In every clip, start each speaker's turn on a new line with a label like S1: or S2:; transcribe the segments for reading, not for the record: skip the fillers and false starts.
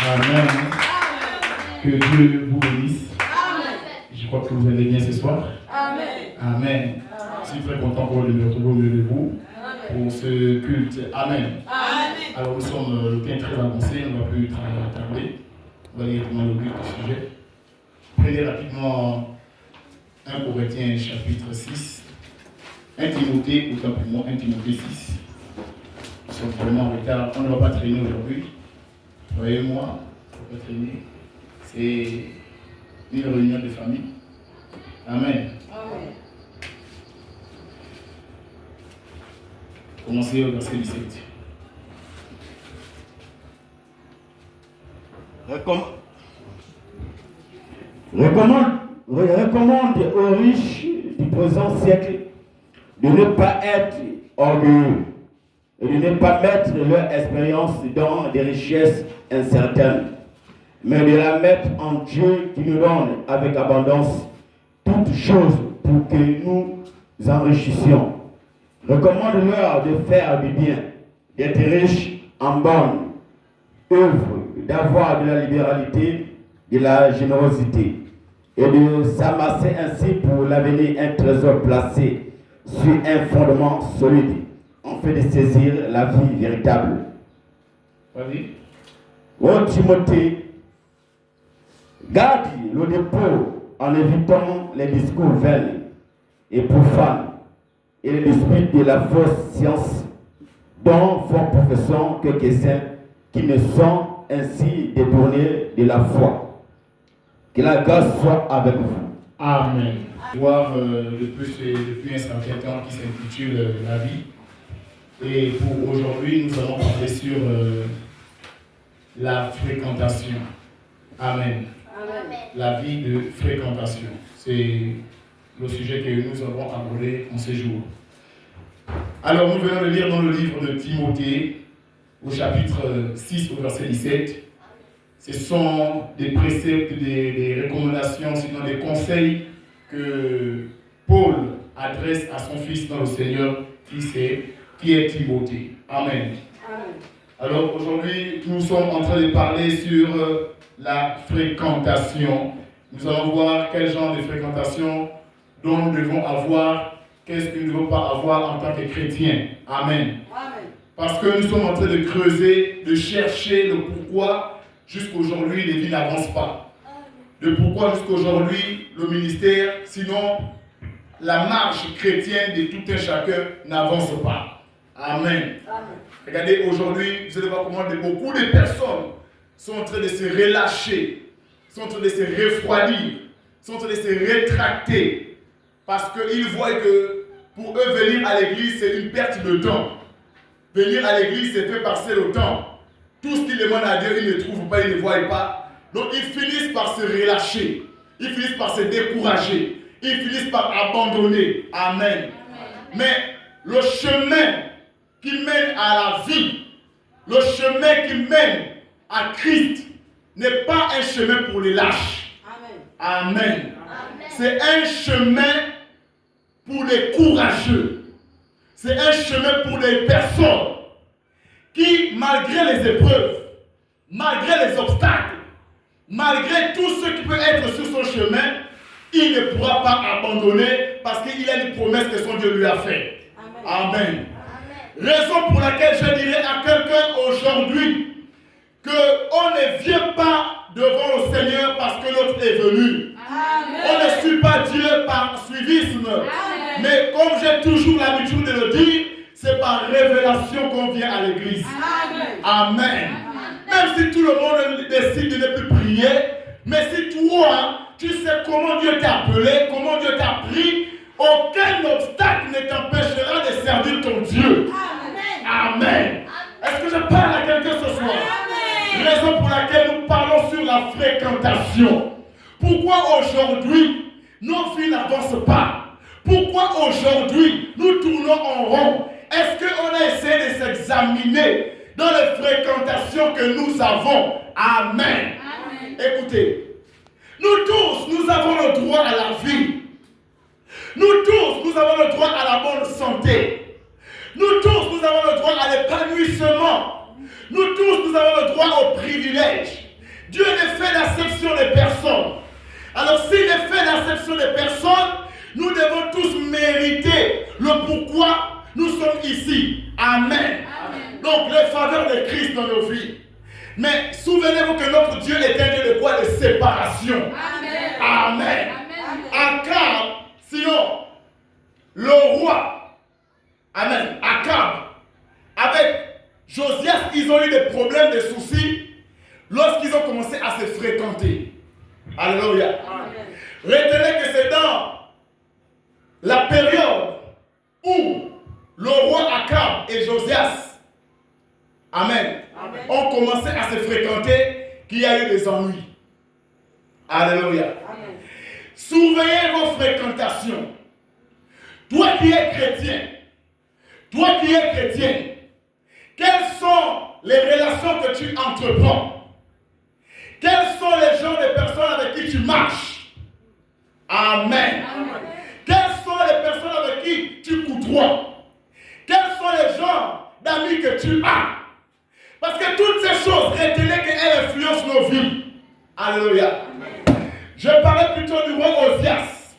S1: Amen. Que Dieu vous bénisse. Je crois que vous allez bien ce soir. Amen. Je suis très content pour me retrouver au milieu de vous pour ce culte. Amen. Alors nous sommes le temps très avancé, on ne va plus tarder. On va directement au but du sujet. Prenez rapidement 1 Corinthiens chapitre 6. 1 Timothée, autant pour moi, 1 Timothée 6. Nous sommes vraiment en retard. On ne va pas traîner aujourd'hui. Voyez-moi, on ne va pas traîner. C'est une réunion de famille. Amen. Commencez au verset 17.
S2: Recommande aux riches du présent siècle de ne pas être orgueilleux et de ne pas mettre leur expérience dans des richesses incertaines, mais de la mettre en Dieu qui nous donne avec abondance toutes choses pour que nous enrichissions. Recommande-leur de faire du bien, d'être riches en bonne œuvre, d'avoir de la libéralité, de la générosité, et de s'amasser ainsi pour l'avenir un trésor placé sur un fondement solide, en fait de saisir la vie véritable.
S1: Vas-y.
S2: Ô Timothée, garde le dépôt en évitant les discours vains et profanes et les disputes de la fausse science dont font profession quelques-uns qui ne sont ainsi détournés de la foi. Que la grâce soit avec vous.
S1: Amen. Voir depuis un certain temps qui s'intitule La vie. Et pour aujourd'hui, nous allons parler sur la fréquentation. Amen. Amen. La vie de fréquentation. C'est le sujet que nous avons abordé en ces jours. Alors, nous venons de lire dans le livre de Timothée, au chapitre 6, au verset 17. Ce sont des préceptes, des recommandations, sinon des conseils que Paul adresse à son fils dans le Seigneur, qui est Timothée. Amen. Amen. Alors aujourd'hui, nous sommes en train de parler sur la fréquentation. Nous allons voir quel genre de fréquentation dont nous devons avoir, qu'est-ce que nous ne devons pas avoir en tant que chrétiens. Amen. Amen. Parce que nous sommes en train de creuser, de chercher le pourquoi jusqu'aujourd'hui les vies n'avancent pas. Le pourquoi jusqu'aujourd'hui le ministère, sinon la marche chrétienne de tout un chacun n'avance pas. Amen. Amen. Regardez, aujourd'hui, vous allez voir comment beaucoup de personnes sont en train de se relâcher, sont en train de se refroidir, sont en train de se rétracter, parce qu'ils voient que pour eux, venir à l'église, c'est une perte de temps. Venir à l'église, c'est fait passer le temps. Tout ce qu'ils demandent à Dieu, ils ne trouvent pas, ils ne voient pas. Donc, ils finissent par se relâcher. Ils finissent par se décourager. Ils finissent par abandonner. Amen. Mais le chemin qui mène à la vie, le chemin qui mène à Christ, n'est pas un chemin pour les lâches. Amen. Amen. C'est un chemin pour les courageux. C'est un chemin pour les personnes qui, malgré les épreuves, malgré les obstacles, malgré tout ce qui peut être sur son chemin, il ne pourra pas abandonner parce qu'il a une promesse que son Dieu lui a faite. Amen. Amen. Raison pour laquelle je dirais à quelqu'un aujourd'hui qu'on ne vient pas devant le Seigneur parce que l'autre est venu. Amen. On ne suit pas Dieu par suivisme. Amen. Mais comme j'ai toujours l'habitude de le dire, c'est par révélation qu'on vient à l'église. Amen. Amen. Même si tout le monde décide de ne plus prier, mais si toi, tu sais comment Dieu t'a appelé, comment Dieu t'a pris, aucun obstacle ne t'empêchera de servir ton Dieu. Amen. Amen. Est-ce que je parle à quelqu'un ce soir? Amen. Raison pour laquelle nous parlons sur la fréquentation. Pourquoi aujourd'hui, nos vies n'avancent pas? Pourquoi aujourd'hui, nous tournons en rond? Est-ce qu'on a essayé de s'examiner dans les fréquentations que nous avons? Amen. Amen. Écoutez, nous tous, nous avons le droit à la vie. Nous tous, nous avons le droit à la bonne santé. Nous tous, nous avons le droit à l'épanouissement. Nous tous, nous avons le droit au privilège. Dieu ne fait d'acception des personnes. Alors s'il ne fait d'acception des personnes, nous devons tous mériter le pourquoi nous sommes ici. Amen. Amen. Donc les faveurs de Christ dans nos vies. Mais souvenez-vous que notre Dieu est un Dieu de quoi? De séparation. Amen. Amen. Amen. Akab, sinon, le roi, amen, Akab, avec Josias, ils ont eu des problèmes, des soucis, lorsqu'ils ont commencé à se fréquenter. Alléluia. Retenez que c'est dans la période où le roi Akab et Josias, amen, ont commencé à se fréquenter qu'il y a eu des ennuis. Alléluia. Amen. Surveillez vos fréquentations. Toi qui es chrétien, quelles sont les relations que tu entreprends? Quels sont les genres de personnes avec qui tu marches? Amen. Amen. Quelles sont les personnes avec qui tu côtoies? Quels sont les genres d'amis que tu as? Parce que toutes ces choses, retenez qu'elles influencent nos vies. Alléluia. Amen. Je parlais plutôt du roi Osias.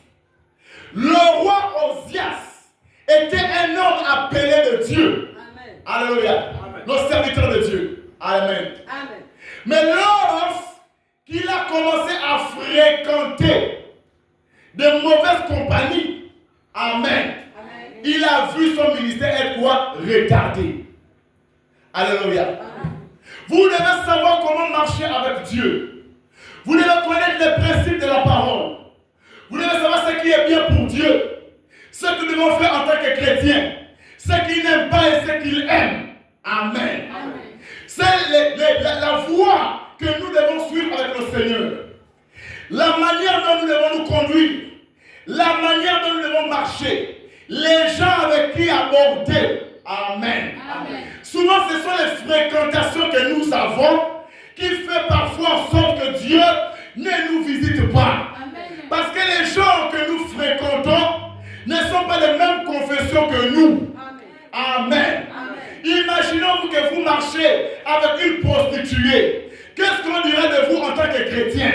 S1: Le roi Osias était un homme appelé de Dieu. Amen. Alléluia. Amen. Nos serviteurs de Dieu. Amen. Amen. Mais lorsqu'il a commencé à fréquenter de mauvaises compagnies, amen, amen, il a vu son ministère être quoi? Retardé. Alléluia. Amen. Vous devez savoir comment marcher avec Dieu. Vous devez connaître les principes de la parole. Vous devez savoir ce qui est bien pour Dieu. Ce que nous devons faire en tant que chrétiens. Ce qu'il n'aime pas et ce qu'il aime. Amen. Amen. C'est la voie que nous devons suivre avec le Seigneur. La manière dont nous devons nous conduire. La manière dont nous devons marcher. Les gens avec qui aborder. Amen. Amen. Souvent, ce sont les fréquentations que nous avons qui fait parfois en sorte que Dieu ne nous visite pas. Amen. Parce que les gens que nous fréquentons ne sont pas les mêmes confessions que nous. Amen. Amen. Amen. Imaginons-vous que vous marchez avec une prostituée. Qu'est-ce qu'on dirait de vous en tant que chrétien?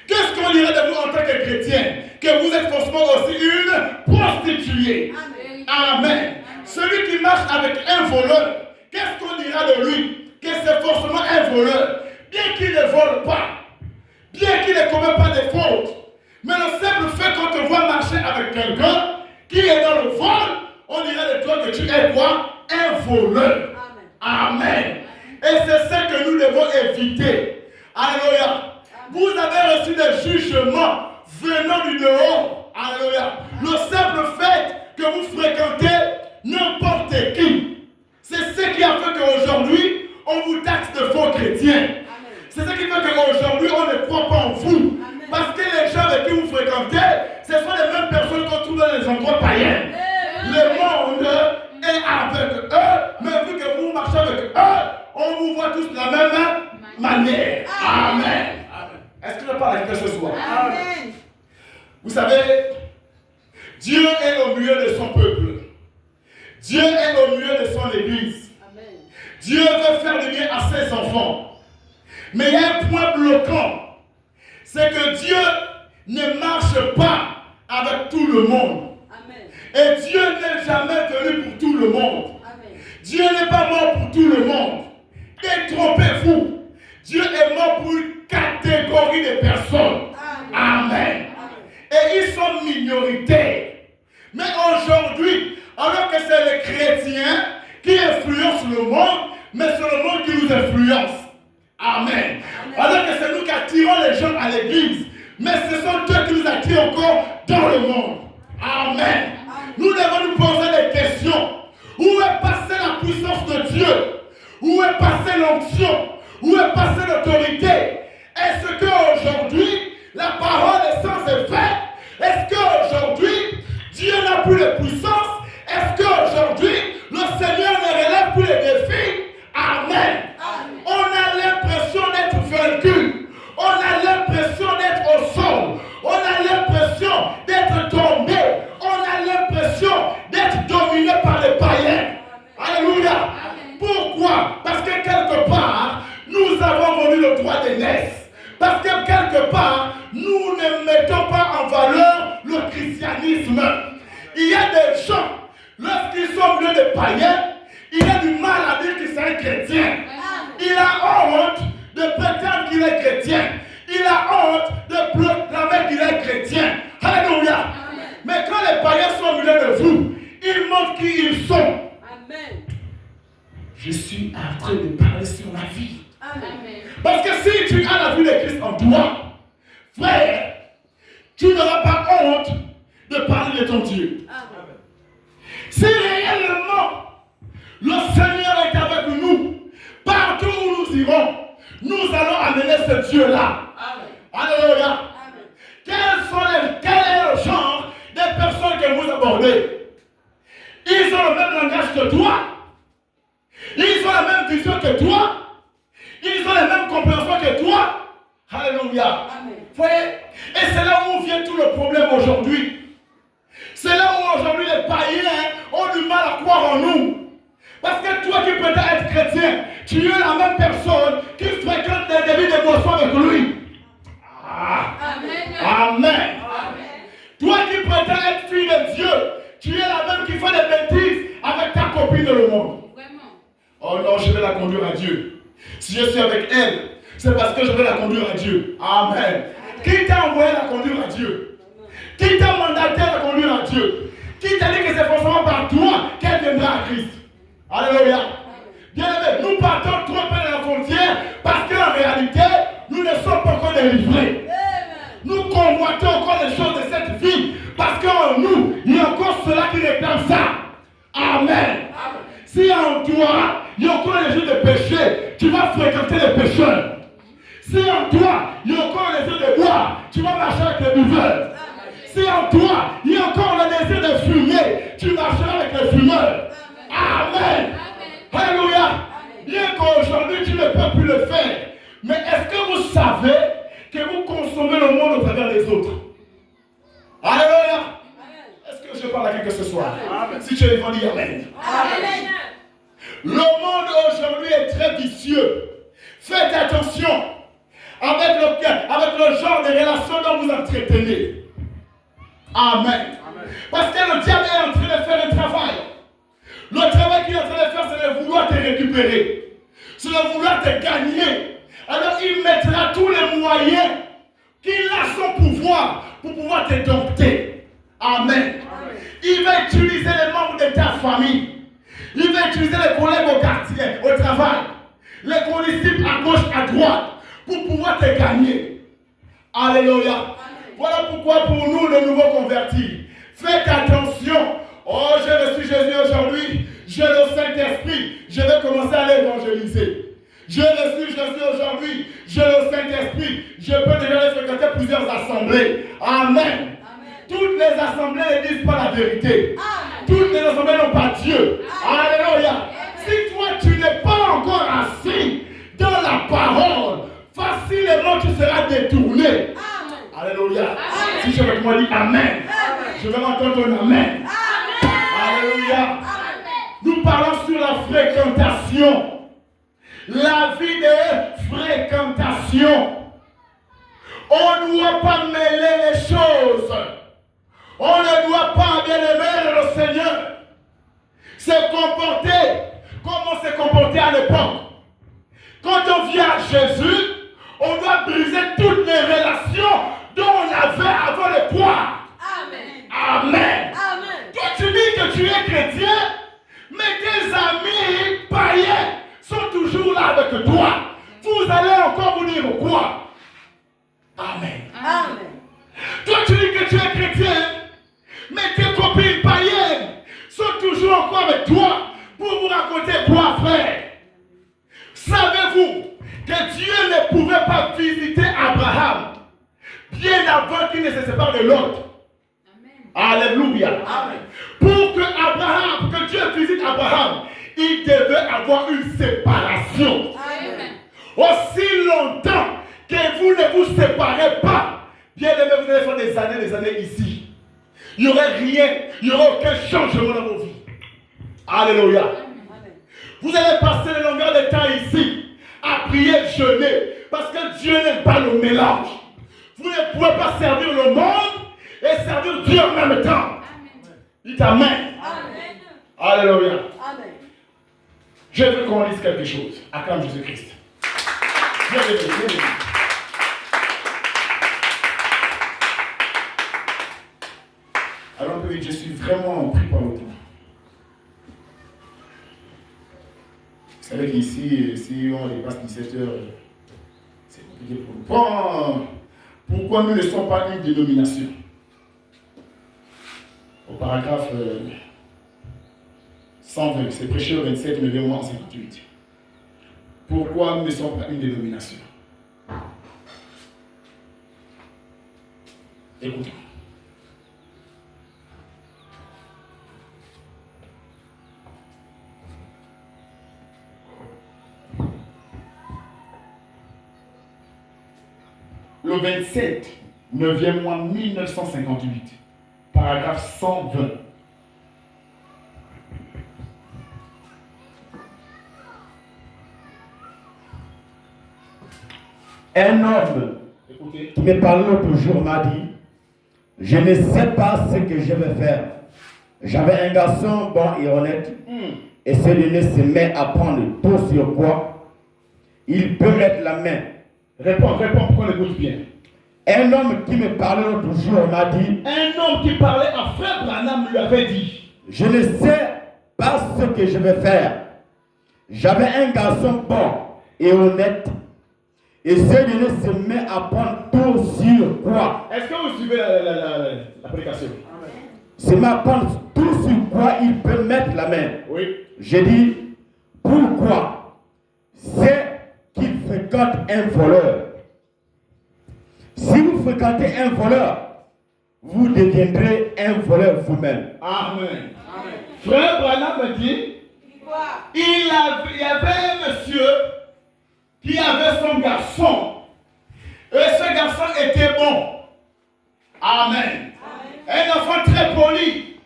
S1: Qu'est-ce qu'on dirait de vous en tant que chrétien? Que vous êtes forcément aussi une prostituée. Amen. Amen. Celui qui marche avec un voleur, qu'est-ce qu'on dira de lui? Que c'est forcément un voleur. Bien qu'il ne vole pas, bien qu'il ne commet pas de fautes, mais le simple fait qu'on te voit marcher avec quelqu'un qui est dans le vol, on dirait de toi que tu es quoi? Un voleur. Amen. Amen. Et c'est ça que nous devons éviter. Alléluia. Vous avez reçu des jugements venant du dehors. Alléluia. Le simple fait que vous fréquentez n'importe qui, c'est ce qui a fait qu'aujourd'hui, on vous taxe de faux chrétiens. C'est ce qui fait qu'aujourd'hui, on ne croit pas en vous. Amen. Parce que les gens avec qui vous fréquentez, ce sont les mêmes personnes qu'on trouve dans les endroits païens. Le monde est avec eux, mais vu que vous marchez avec eux, on vous voit tous de la même manière. Amen. Amen. Est-ce que je parle avec ce soir? Amen. Vous savez, Dieu est au milieu de son peuple. Dieu est au milieu de son église. Amen. Dieu veut faire du bien à ses enfants. Mais il y a un point bloquant. C'est que Dieu ne marche pas avec tout le monde. Amen. Et Dieu n'est jamais venu pour tout le monde. Amen. Dieu n'est pas mort pour tout le monde. Détrompez-vous. Dieu est mort pour une catégorie de personnes. Amen. Amen. Amen. Et ils sont minoritaires. Mais aujourd'hui, alors que c'est les chrétiens qui influencent le monde, mais c'est le monde qui nous influence. Amen. Alors que c'est nous qui attirons les gens à l'église, mais ce sont eux qui nous attirent encore dans le monde. Amen. Nous devons nous poser des questions. Où est passée la puissance de Dieu? Où est passée l'onction? Où est passée l'autorité? Est-ce qu'aujourd'hui, la parole est sans effet? Est-ce qu'aujourd'hui, Dieu n'a plus de puissance? Est-ce qu'aujourd'hui, le Seigneur ne relève plus les défis? Amen. Amen. On a l'impression d'être vaincu. On a l'impression d'être au sol. On a l'impression d'être tombé. On a l'impression d'être dominé par les païens. Alléluia. Pourquoi? Parce que quelque part, nous avons vendu le droit d'aînesse. Parce que quelque part, nous ne mettons pas en valeur le christianisme. Il y a des gens, lorsqu'ils sont au milieu des païens, il a du mal à dire que c'est un chrétien. Il a honte de prétendre qu'il est chrétien. Il a honte de proclamer qu'il est chrétien. Alléluia. Mais quand les païens sont au milieu de vous, ils montrent qui ils sont. Amen. Je suis en train de parler sur la vie. Amen. Parce que si tu as la vie de Christ en toi, frère, tu n'auras pas honte de parler de ton Dieu. Amen. Si réellement le Seigneur est avec nous, partout où nous irons, nous allons amener ce Dieu-là. Alléluia. Quel est le genre des personnes que vous abordez? Ils ont le même langage que toi. Ils ont la même vision que toi. Ils ont la même compréhension que toi. Alléluia. Voyez? Et c'est là où vient tout le problème aujourd'hui. C'est là où aujourd'hui les païens ont du mal à croire en nous. Parce que toi qui prétends être chrétien, tu es la même personne qui fréquente des débits d'émotion avec lui. Amen. Amen. Toi qui prétends être fille de Dieu, tu es la même qui fait des bêtises avec ta copine de le monde. Vraiment. Oh non, je vais la conduire à Dieu. Si je suis avec elle, c'est parce que je vais la conduire à Dieu. Amen. Amen. Qui t'a envoyé la conduire à Dieu? Qui t'a mandaté la conduire à Dieu? Qui t'a dit que c'est forcément par toi qu'elle viendra à Christ? Alléluia. Bien aimé, nous partons trop près de la frontière parce qu'en réalité, nous ne sommes pas encore délivrés. Nous convoitons encore les choses de cette vie parce qu'en nous, il y a encore cela qui réclame ça. Amen. Amen. Si en toi, il y a encore les jours de péché, tu vas fréquenter les pécheurs. Si en toi, il y a encore les jours de boire, tu vas marcher avec les buveurs. Si en toi, il y a encore le désir de fumer, tu marcheras avec les fumeurs. Amen. Alléluia. Bien qu'aujourd'hui, tu ne peux plus le faire. Mais est-ce que vous savez que vous consommez le monde au travers des autres? Alléluia. Est-ce que je parle à quelqu'un ce soir? Amen. Si tu es devant, dis Amen. Amen. Le monde aujourd'hui est très vicieux. Faites attention avec le genre de relations dont vous entretenez. Amen. Amen. Parce que le diable est en train de faire un travail. Le travail qu'il est en train de faire, c'est de vouloir te récupérer. C'est de vouloir te gagner. Alors il mettra tous les moyens qu'il a son pouvoir pour pouvoir te dompter. Amen. Amen. Il va utiliser les membres de ta famille. Il va utiliser les collègues au quartier, au travail. Les condisciples à gauche, à droite, pour pouvoir te gagner. Alléluia. Amen. Voilà pourquoi pour nous, les nouveaux convertis, faites attention. Oh, j'ai reçu Jésus aujourd'hui. J'ai le Saint-Esprit. Je vais commencer à l'évangéliser. J'ai reçu Jésus aujourd'hui. J'ai le Saint-Esprit. Je peux déjà fréquenter plusieurs assemblées. Amen. Amen. Toutes les assemblées ne disent pas la vérité. Amen. Toutes les assemblées n'ont pas Dieu. Amen. Alléluia. Amen. Si toi tu n'es pas encore assis dans la parole, facilement tu seras détourné. Amen. Alléluia. Amen. Si je vais moi dire Amen. Amen. Je vais entendre ton Amen. Alléluia. Amen. Nous parlons sur la fréquentation. La vie de fréquentation. On ne doit pas mêler les choses. On ne doit pas, bien aimer le Seigneur, se comporter comme on s'est comporté à l'époque. Quand on vient à Jésus, on doit briser toutes les relations dont on avait avant de croire. Amen. Amen. Amen. Toi, tu dis que tu es chrétien, mais tes amis païens sont toujours là avec toi. Vous allez encore vous dire quoi? Amen. Amen. Toi, tu dis que tu es chrétien, mais tes copines païennes sont toujours encore avec toi pour vous raconter quoi, frère? Savez-vous que Dieu ne pouvait pas visiter Abraham bien avant qu'il ne se sépare de l'autre? Alléluia. Amen. Pour que Dieu visite Abraham, il devait avoir une séparation. Amen. Aussi longtemps que vous ne vous séparez pas, bien aimé, vous allez faire des années ici. Il n'y aurait rien, il n'y aurait aucun changement dans vos vies. Alléluia. Amen. Vous allez passer les longueurs de temps ici, à prier, jeûner, Parce que Dieu n'aime pas le mélange. Vous ne pouvez pas servir le monde et servir Dieu en même temps. Dites Amen. Amen. Alléluia. Amen. Je veux qu'on lise quelque chose. Acclame Jésus-Christ. Viens. Alors que je suis vraiment pris par le temps. Vous savez qu'ici, si on dépasse 17 heures, c'est compliqué pour nous. Pourquoi nous ne sommes pas une dénomination? Au paragraphe 120, c'est prêché au 27, 9e 58. Pourquoi nous ne sommes pas une dénomination? Écoutons. Le 27, 9e mois 1958, paragraphe 120.
S2: Un homme qui me parlait l'autre jour m'a dit, je ne sais pas ce que je vais faire. J'avais un garçon bon et honnête, et celui-là se met à prendre tout sur quoi il peut mettre la main.
S1: Réponds, pourquoi écoute bien.
S2: Un homme qui me parlait l'autre jour m'a dit,
S1: un homme qui parlait à Frère Branham lui avait dit,
S2: je ne sais pas ce que je vais faire. J'avais un garçon bon et honnête, et celui-là se met à prendre tout sur quoi?
S1: Est-ce que vous suivez la prédication?
S2: Se met à prendre tout sur quoi il peut mettre la main.
S1: Oui.
S2: J'ai dit, pourquoi? C'est qu'il fréquente un voleur. Si vous fréquentez un voleur, vous deviendrez un voleur vous-même.
S1: Amen. Frère Branham me dit, il y avait un monsieur qui avait son garçon. Et ce garçon était bon. Amen. Un enfant très poli,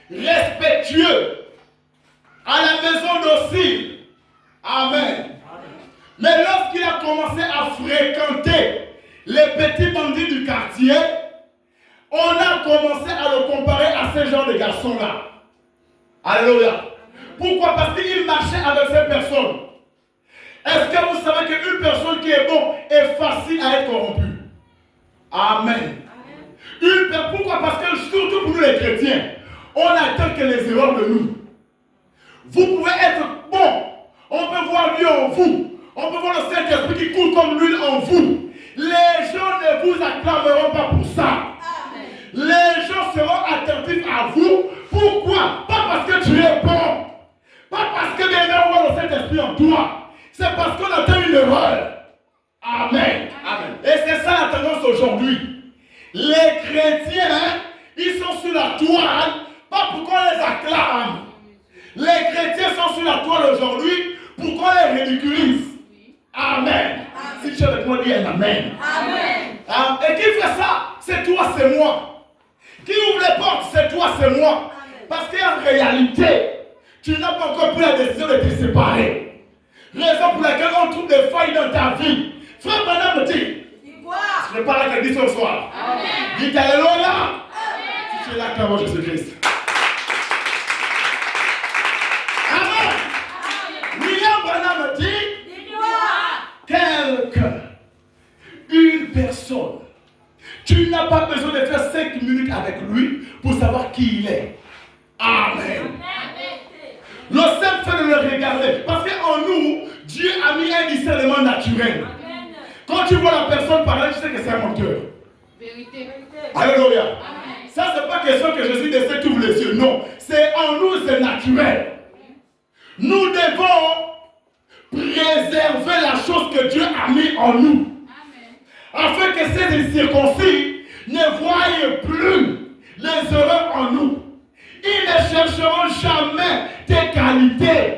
S1: respectueux, à la maison docile. Amen. Mais lorsqu'il a commencé à fréquenter les petits bandits du quartier, on a commencé à le comparer à ce genre de garçons-là. Alléluia. Pourquoi? Parce qu'il marchait avec ces personnes. Est-ce que vous savez qu'une personne qui est bonne est facile à être corrompue? Amen. Pourquoi? Parce que surtout pour nous les chrétiens, on n'attend que les erreurs de nous. Vous pouvez être bon. On peut voir Dieu en vous. On peut voir le Saint-Esprit qui coule comme l'huile en vous. Les gens ne vous acclameront pas pour ça. Amen. Les gens seront attentifs à vous. Pourquoi? Pas parce que tu es bon. Pas parce que quelqu'un voit le Saint-Esprit en toi. C'est parce qu'on a fait une erreur. Amen. Amen. Et c'est ça la tendance aujourd'hui. Les chrétiens, ils sont sur la toile, pas pour qu'on les acclame. Les chrétiens sont sur la toile aujourd'hui pour qu'on les ridiculise. Amen. Si tu es avec moi, dis un amen. Amen. Et qui fait ça? C'est toi, c'est moi. Qui ouvre les portes? C'est toi, c'est moi. Parce qu'en réalité, tu n'as pas encore pris la décision de te séparer. Raison pour laquelle on trouve des failles dans ta vie. Frère Branham me dit, je parle avec lui ce soir. Dites Alléluia. Si tu es là, acclame Jésus-Christ. Amen. William Branham me dit, quelqu'un, une personne, tu n'as pas besoin de faire 5 minutes avec lui pour savoir qui il est. Amen. Le simple fait de le regarder, parce qu'en nous, Dieu a mis un discernement naturel. Quand tu vois la personne parler, tu sais que c'est un menteur. Vérité. Alléluia. Amen. Ça, c'est pas question que Jésus décide qui ouvre les yeux. Non. C'est en nous, c'est naturel. Nous devons préserver la chose que Dieu a mis en nous. Amen. Afin que ces incirconcis ne voient plus les erreurs en nous. Ils ne chercheront jamais tes qualités.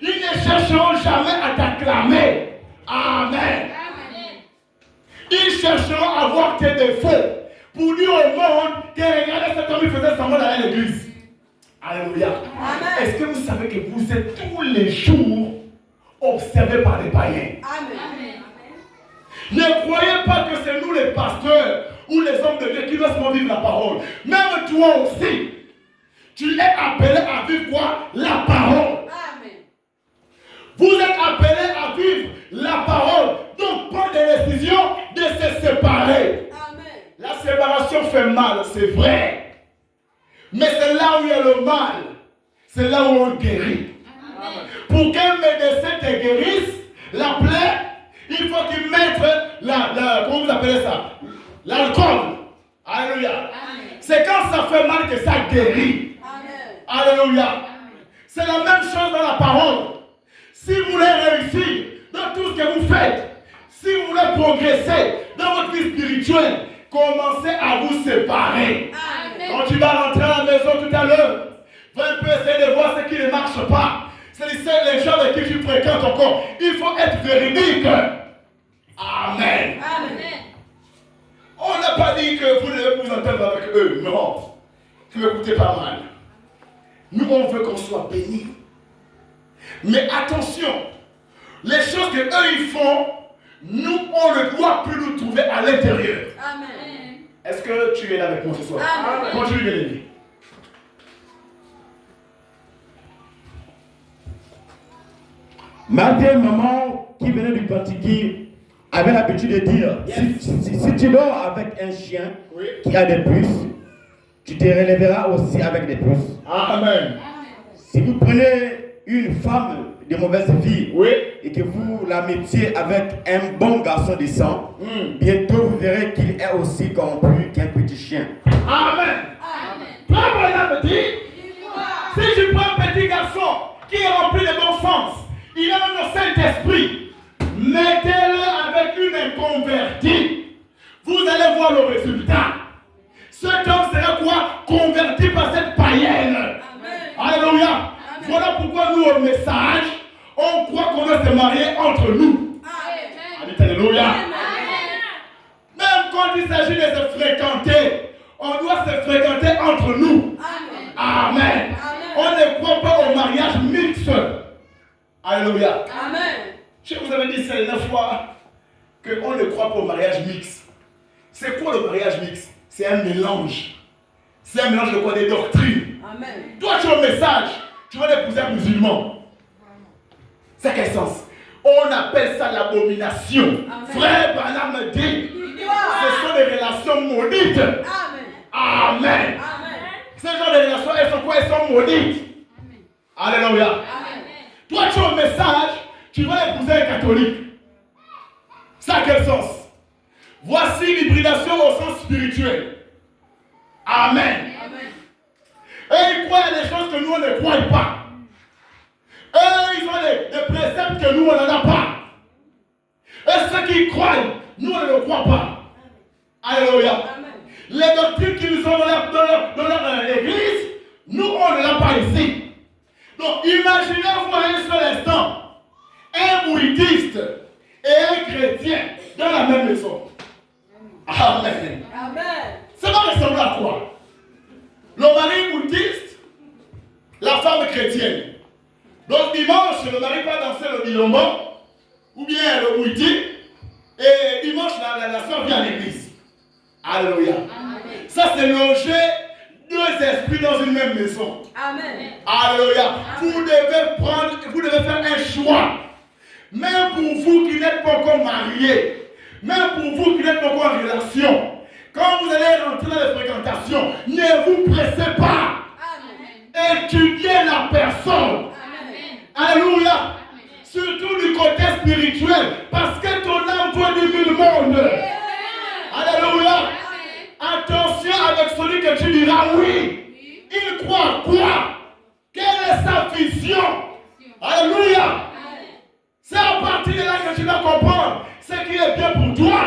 S1: Ils ne chercheront jamais à t'acclamer. Amen. Ils chercheront à voir tes défauts pour dire au monde que regardez cet homme, il faisait semblant d'aller à l'église. Alléluia. Est-ce que vous savez que vous êtes tous les jours observés par les païens? Amen. Ne croyez pas que c'est nous les pasteurs ou les hommes de Dieu qui doivent seulement vivre la parole. Même toi aussi, tu es appelé à vivre quoi? La parole. Amen. Vous êtes appelé à vivre la parole. Donc, prendre des décisions de se séparer. Amen. La séparation fait mal, c'est vrai. Mais c'est là où il y a le mal. C'est là où on guérit. Amen. Pour qu'un médecin te guérisse, la plaie, il faut qu'il mette comment vous appelez ça? L'alcool. Alléluia. Amen. C'est quand ça fait mal que ça guérit. Amen. Alléluia. C'est la même chose dans la parole. Si vous voulez réussir dans tout ce que vous faites, si vous voulez progresser dans votre vie spirituelle, commencez à vous séparer. Amen. Quand tu vas rentrer à la maison tout à l'heure, va un peu essayer de voir ce qui ne marche pas. C'est les gens avec qui tu fréquentes encore. Il faut être véridique. Amen. Amen. On n'a pas dit que vous devez vous entendre avec eux. Non. Tu m'écoutez pas mal. Nous, on veut qu'on soit bénis. Mais attention, les choses que eux ils font, nous, on ne doit plus nous trouver à l'intérieur. Amen. Est-ce que tu es là avec moi ce soir? Amen. Continue de l'aider.
S2: Ma vieille maman qui venait du Pantiki avait l'habitude de dire, si tu dors avec un chien qui a des puces, tu te relèveras aussi avec des puces.
S1: Amen.
S2: Si vous prenez une femme de mauvaise vie et que vous la mettiez avec un bon garçon de sang, bientôt vous verrez qu'il est aussi corrompu qu'un petit chien.
S1: Amen. Amen. Me dit, si je prends un petit garçon qui est rempli de bon sens, il a le Saint-Esprit, mettez-le avec une inconvertie. Vous allez voir le résultat. Cet homme sera quoi? Converti par cette païenne. Amen. Alléluia. Amen. Voilà pourquoi nous, au message, on croit qu'on doit se marier entre nous. Amen. Alléluia. Amen. Même quand il s'agit de se fréquenter, on doit se fréquenter entre nous. Amen. Amen. Amen. On ne croit pas au mariage mixte. Alléluia. Amen. Je vous avais dit c'est 9 fois qu'on ne croit pas au mariage mixte. C'est quoi le mariage mixte? C'est un mélange. C'est un mélange de quoi? Des doctrines. Amen. Toi, tu as un message. Tu vas épouser un musulman. C'est quel sens? On appelle ça l'abomination. Frère Branham me dit, ce sont des relations maudites. Amen. Amen. Amen. Ces genre de relations, elles sont quoi? Elles sont maudites. Amen. Alléluia. Amen. Toi, tu as un message, tu vas épouser un catholique. Ça a quel sens? Voici l'hybridation au sens spirituel. Amen. Amen. Et ils croient à des choses que nous, on ne croit pas. Eux, ils ont des préceptes que nous, on n'en a pas. Et ceux qui croient, nous, on ne le croit pas. Alléluia. Amen. Les doctrines qu'ils ont dans leur église, nous, on ne l'a pas ici. Donc, imaginez-vous à un seul instant un bouddhiste et un chrétien dans la même maison. Amen. Amen. Ça va ressembler à quoi? Le mari bouddhiste, la femme chrétienne. Donc dimanche, le mari va danser le bilombo, ou bien le bouddhi, et dimanche, la soeur vient à l'église. Alléluia. Amen. Ça, c'est loger deux esprits dans une même maison. Amen. Alléluia. Vous devez faire un choix. Même pour vous qui n'êtes pas encore mariés, même pour vous qui n'êtes pas encore en relation, quand vous allez rentrer dans les fréquentations, ne vous pressez pas. Amen. Étudiez la personne. Amen. Alléluia. Amen. Surtout du côté spirituel, parce que ton âme doit vivre le monde. Amen. Alléluia. Amen. Attention avec celui que tu diras oui. Il croit quoi? Quelle est sa vision? Alléluia. Amen. C'est à partir de là que tu dois comprendre ce qui est bien pour toi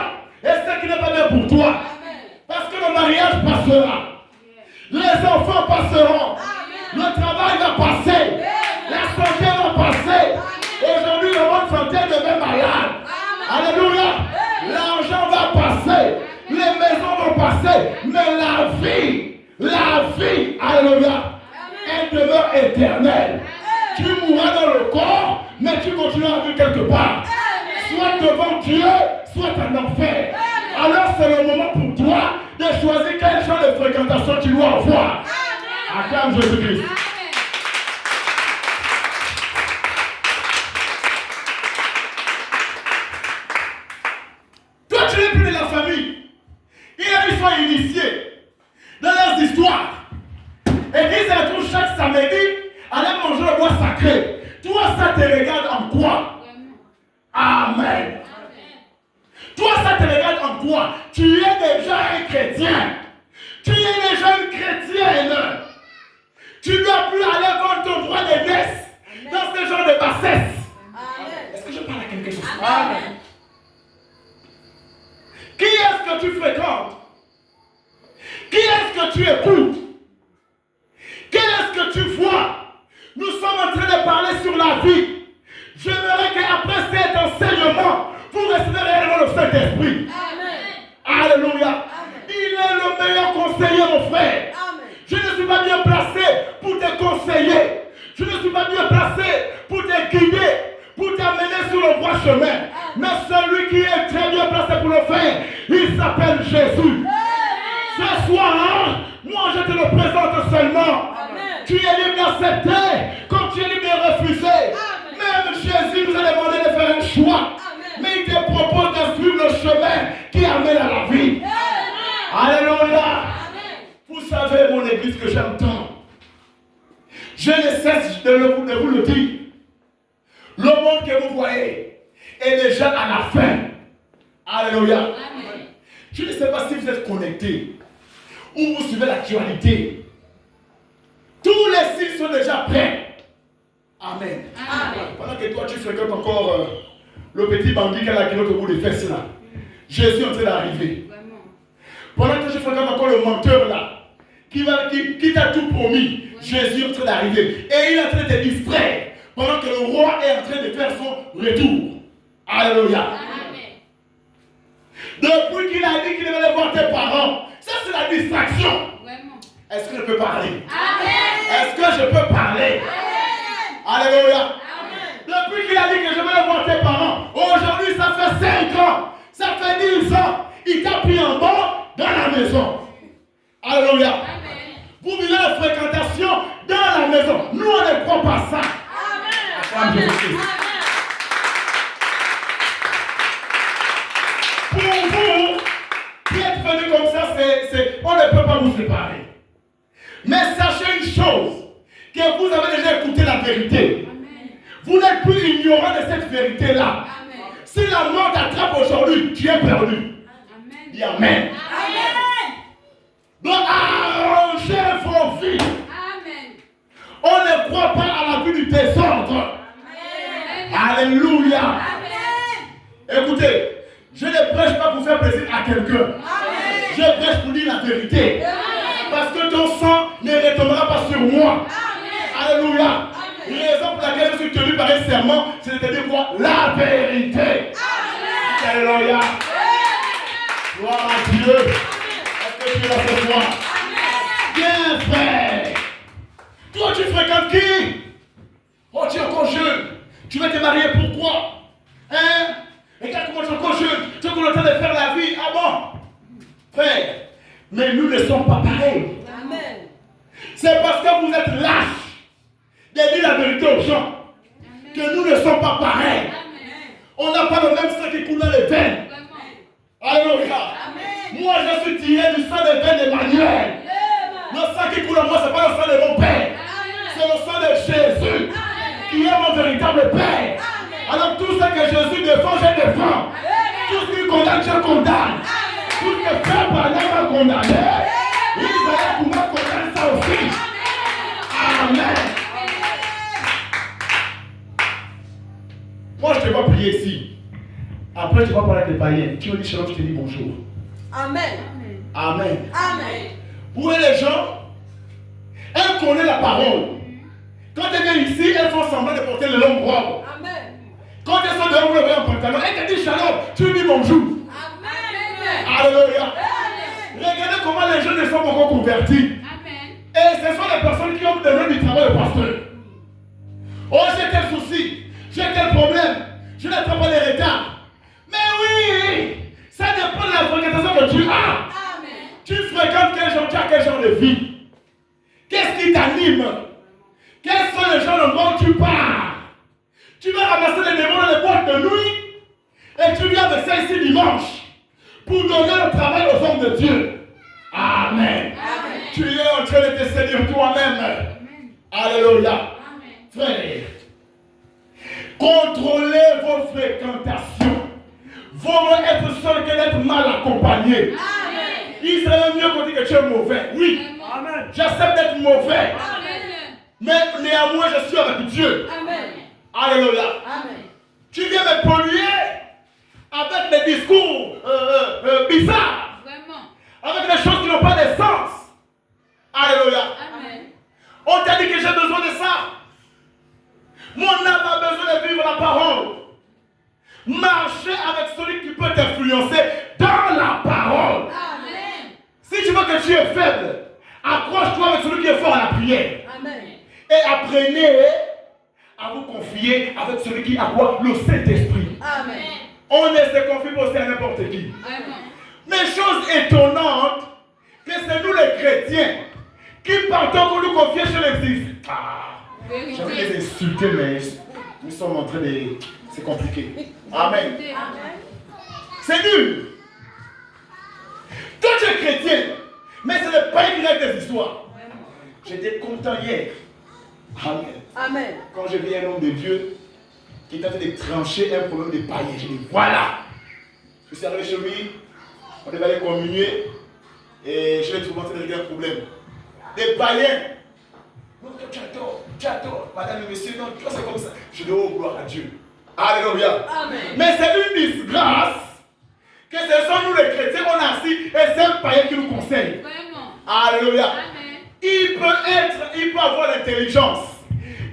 S1: et ce qui n'est pas bien pour toi. Amen. Parce que le mariage passera. Les enfants passeront. Amen. Le travail va passer. Amen. La santé va passer. Aujourd'hui, le monde santé devient malade. Amen. Alléluia. L'argent va passer. Les maisons vont passer. Mais la vie, alléluia, elle demeure éternelle. Tu mourras dans le corps, mais tu continueras à vivre quelque part. soit devant Dieu, soit en enfer. Alors c'est le moment pour toi de choisir quel genre de fréquentation tu dois avoir. Acclame Jésus-Christ. Toi, tu n'es plus de la famille. Ils sont initiés dans leurs histoires. Et qu'ils se retrouvent chaque samedi à aller manger le bois sacré. Toi, ça te regarde en quoi? Amen. Toi, ça te regarde en quoi? Tu es déjà un chrétien. Tu es déjà une chrétienne. Tu ne dois plus aller contre ton droit d'aînesse dans ce genre de bassesse. Est-ce que je parle à quelque chose? Amen. Qui est-ce que tu fréquentes? Qui est-ce que tu écoutes? Qu'est-ce que tu vois? Nous sommes en train de parler sur la vie. J'aimerais qu'après cet enseignement, vous recevez réellement le Saint-Esprit. Alléluia. Amen. Il est le meilleur conseiller, mon frère. Amen. Je ne suis pas bien placé pour te conseiller. Je ne suis pas bien placé pour te guider, pour t'amener sur le droit chemin. Amen. Mais celui qui est très bien placé pour le faire, il s'appelle Jésus. Ce soir, moi je te le présente seulement. Amen. Tu es libre d'accepter comme tu es libre de refuser. Amen. Même Jésus nous a demandé de faire un choix. Amen. Mais il te propose de suivre le chemin qui amène à la vie. Amen. Alléluia. Amen. Vous savez, mon église, que j'aime tant. Je ne cesse de vous le dire. Le monde que vous voyez est déjà à la fin. Alléluia. Amen. Je ne sais pas si vous êtes connectés ou vous suivez l'actualité. Tous les signes sont déjà prêts. Amen. Amen. Pendant que toi tu fréquentes encore le petit bandit qui a la culotte au bout des fesses là. Jésus est en train d'arriver. Pendant que tu fréquentes encore le menteur là, qui t'a tout promis, Jésus est en train d'arriver. Et il est en train de te distraire pendant que le roi est en train de faire son retour. Alléluia. Amen. Depuis qu'il a dit qu'il devait aller voir tes parents, ça c'est la distraction. Est-ce que je peux parler? Amen. Est-ce que je peux parler? Amen. Alléluia. Amen. Depuis qu'il a dit que je vais aller voir tes parents, aujourd'hui ça fait 5 ans, ça fait 10 ans, il t'a pris en bas dans la maison. Alléluia. Amen. Vous vivez la fréquentation dans la maison. Nous on ne croit pas ça. Amen. Amen. Pour vous, qui êtes venu comme ça, on ne peut pas vous séparer. Mais sachez une chose, que vous avez déjà écouté la vérité. Amen. Vous n'êtes plus ignorant de cette vérité-là. Amen. Si la mort t'attrape aujourd'hui, tu es perdu. Amen. Dis Amen. Amen. Donc arrangez vos vies. Amen. On ne croit pas à la vie du désordre. Amen. Alléluia. Amen. Écoutez, je ne prêche pas pour faire plaisir à quelqu'un. Je prêche pour dire la vérité. Amen. Parce que ton sang ne retombera pas sur moi. Amen. Alléluia. Raison pour laquelle je suis tenu par un serment, c'est de dire quoi? La vérité. Amen. Alléluia. Amen. Gloire à Dieu. Amen. Est-ce que tu es là ce soir? Bien frère. Toi tu fréquentes qui? Oh tu es encore jeune. Tu vas te marier pourquoi? Hein? Regarde comment tu es encore jeune. Tu es encore en train de faire la vie. Ah bon? Frère. Mais nous ne sommes pas pareils. Amen. C'est parce que vous êtes lâches de dire la vérité aux gens. Amen. Que nous ne sommes pas pareils. Amen. On n'a pas le même sang qui coule dans les veines. Alléluia. Moi je suis tiré du sang des veines d'Emmanuel. Le sang qui coule en moi, ce n'est pas le sang de mon Père. C'est le sang de Jésus. Amen. Qui est mon véritable Père. Amen. Alors tout ce que Jésus défend, je défends. Tout ce qu'il condamne, je condamne. Tout ce que Père par là m'a condamné, Isaïe pour moi condamne ça aussi. Amen. Moi je te vois prier ici. Après tu vas parler avec les païens. Tu me dis shalom, je te dis bonjour. Amen. Amen. Amen. Où est les gens? Elles connaissent la parole. Quand elles viennent ici, elles font semblant de porter le long robe. Amen. Quand elles sont dehors, vous le voyez en pantalon, elles te disent shalom, tu lui dis bonjour. Alléluia. Regardez comment les jeunes ne sont pas encore convertis. Amen. Et ce sont les personnes qui ont donné du travail au pasteur. Oh, j'ai tel souci, j'ai tel problème, je ne rattrape pas les retards. Mais oui, ça dépend de la fréquentation que tu as. Tu fréquentes quel genre, tu as quel genre de vie? Qu'est-ce qui t'anime? Quels sont les gens d'endroits où tu pars? Tu vas ramasser les démons dans les boîtes de nuit et tu viens avec ça ici dimanche pour donner le travail aux hommes de Dieu. Amen. Amen. Tu es en train de te séduire toi-même. Alléluia. Frère, contrôlez vos fréquentations. Vaut mieux être seul que d'être mal accompagné. Amen. Il serait mieux qu'on dise que tu es mauvais. Oui. Amen. J'accepte d'être mauvais. Amen. Mais néanmoins, je suis avec Dieu. Amen. Alléluia. Amen. Tu viens me polluer avec des discours bizarres. Vraiment. Avec des choses qui n'ont pas de sens. Alléluia. Amen. On t'a dit que j'ai besoin de ça. Mon âme a besoin de vivre la parole. Marcher avec celui qui peut t'influencer dans la parole. Amen. Si tu veux que tu es faible, accroche-toi avec celui qui est fort à la prière. Amen. Et apprenez à vous confier avec celui qui a quoi? Le Saint-Esprit. Amen. On ne se confie pas aussi à n'importe qui. Amen. Mais chose étonnante, que c'est nous les chrétiens qui partons pour nous confier chez l'Église. J'ai envie de les insulter, mais nous sommes en train de... C'est compliqué. Amen. C'est nul. Toi tu es chrétien, mais ce n'est pas une des histoires. J'étais content hier. Amen. Amen. Quand j'ai vu un homme de Dieu qui était en train de trancher un problème de païen, j'ai dit voilà. Je suis arrivé chez lui, on devait aller communier et je l'ai trouvé en train de régler un problème. Des païens. Non, tu as tort, madame et monsieur, non, toi c'est comme ça. Je dis oh gloire à Dieu. Alléluia. Amen. Mais c'est une disgrâce que ce sont nous les chrétiens, on a assis et c'est un païen qui nous conseille. Vraiment. Alléluia. Amen. Il peut avoir l'intelligence,